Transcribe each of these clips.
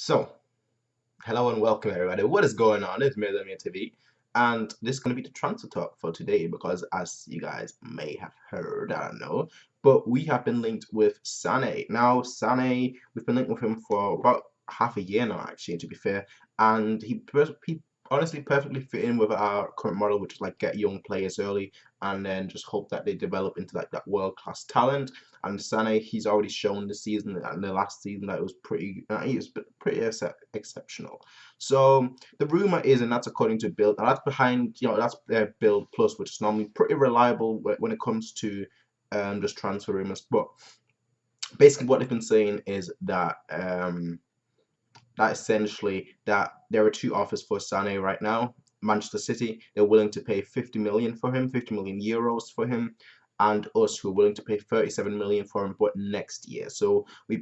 So, hello and welcome everybody. What is going on? It's me, TV, and this is going to be the transfer talk for today because, as you guys may have heard, I don't know, but we have been linked with Sané. Now, Sané, we've been linked with him for about half a year now, actually, to be fair, and he honestly perfectly fit in with our current model, which is like get young players early and then just hope that they develop into like that world class talent. And Sané, he's already shown this season and the last season that it was pretty exceptional. So the rumor is, and that's according to Bild, and that's behind, that's Bild Plus, which is normally pretty reliable when it comes to just transfer rumors. But basically, what they've been saying is that essentially that there are two offers for Sané right now. Manchester City, they're willing to pay 50 million for him, 50 million euros for him, and us who are willing to pay 37 million for him, but next year. So we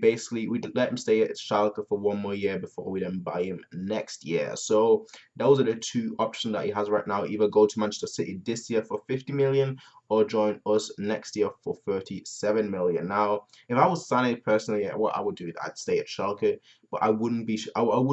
let him stay at Schalke for one more year before we then buy him next year. So those are the two options that he has right now. Either go to Manchester City this year for 50 million or join us next year for 37 million. Now, if I was Sané personally, what I would do is I'd stay at Schalke, but I wouldn't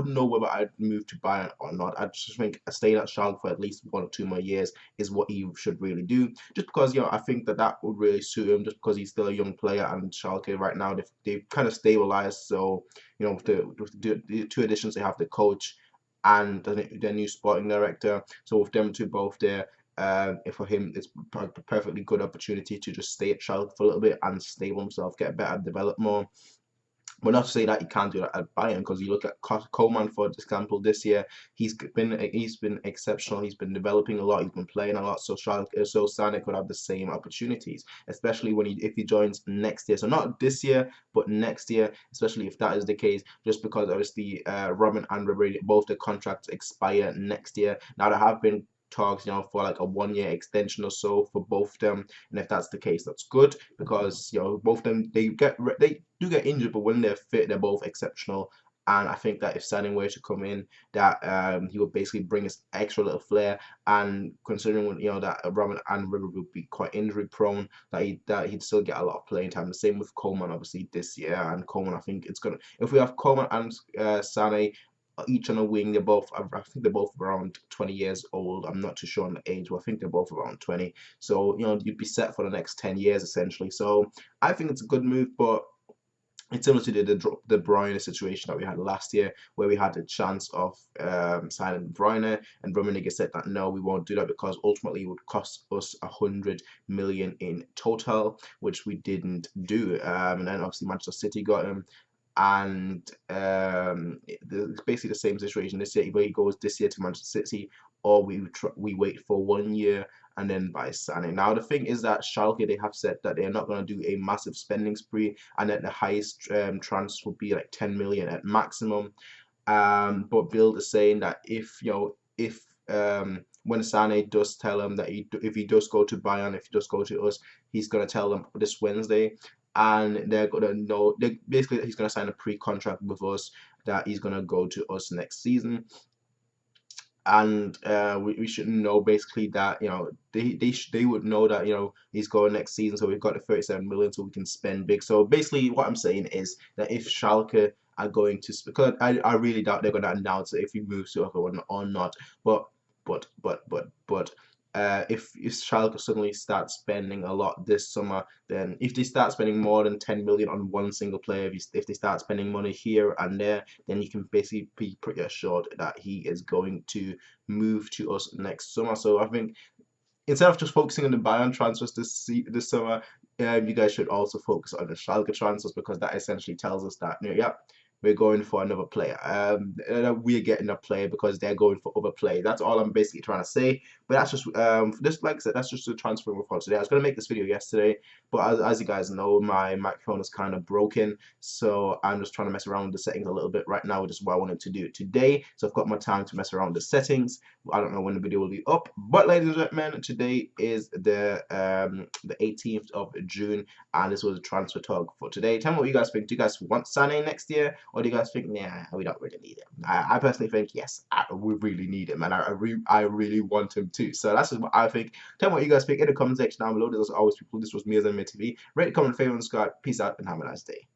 know whether I'd move to Bayern or not. I just think staying at Schalke for at least 1 or 2 more years is what he should really do. Just because I think that would really suit him. Just because he's still a young player, and Schalke right now they've kind of stabilized. So with the two additions, they have the coach and their new sporting director. So with them two both there. For him, it's a perfectly good opportunity to just stay at Schalke for a little bit and stable himself, get better, develop more. But not to say that you can't do that at Bayern, because you look at Coleman, for example, this year he's been exceptional. He's been developing a lot. He's been playing a lot. So Sané could have the same opportunities, especially if he joins next year. So not this year, but next year, especially if that is the case. Just because obviously Robin and Ribery, both the contracts expire next year. Now there have been talks, for like a 1 year extension or so for both of them. And if that's the case, that's good because both of them they do get injured, but when they're fit, they're both exceptional. And I think that if Sané were to come in, that he would basically bring us extra little flair. And considering that Robin and River would be quite injury prone, that he'd still get a lot of playing time. The same with Coleman, obviously this year. And Coleman, I think it's gonna if we have Coleman and Sané each on a wing. I think they're both around 20 years old. I'm not too sure on the age, but I think they're both around 20. So, you'd be set for the next 10 years essentially. So I think it's a good move, but it's similar to the Bruyne situation that we had last year, where we had a chance of signing Bruyne, and Rummenigge said that no, we won't do that because ultimately it would cost us 100 million in total, which we didn't do. And then obviously Manchester City got him, and it's basically the same situation this year. Either he goes this year to Manchester City, or we wait for 1 year and then buy Sané. Now the thing is that Schalke, they have said that they're not going to do a massive spending spree, and that the highest transfer will be like 10 million at maximum. But Bild is saying that if when Sané does tell him that if he does go to Bayern, if he does go to us, he's gonna tell them this Wednesday, and they're gonna know. Basically, he's gonna sign a pre-contract with us that he's gonna go to us next season. And we should know basically that they would know that he's going next season, so we've got the 37 million, so we can spend big. So basically what I'm saying is that if Schalke are going to, because I really doubt they're going to announce it if he moves to other or not, but if Schalke suddenly start spending a lot this summer, then if they start spending more than 10 million on one single player, if they start spending money here and there, then you can basically be pretty assured that he is going to move to us next summer. So I think instead of just focusing on the Bayern transfers this summer, you guys should also focus on the Schalke transfers, because that essentially tells us that yeah, we're going for another player. We're getting a player because they're going for other players. That's all I'm basically trying to say. But that's just like I said, that's just the transfer report today. I was gonna make this video yesterday, but as you guys know, my microphone is kind of broken, so I'm just trying to mess around with the settings a little bit right now, which is what I wanted to do today. So I've got more time to mess around with the settings. I don't know when the video will be up, but ladies and gentlemen, today is the 18th of June, and this was a transfer talk for today. Tell me what you guys think. Do you guys want Sané next year? Or do you guys think, nah, we don't really need him? I personally think, yes, we really need him, and I really want him too. So that's just what I think. Tell me what you guys think in the comment section down below. As always, people, this was me, as TV. Rate, comment, favorite, and subscribe. Peace out, and have a nice day.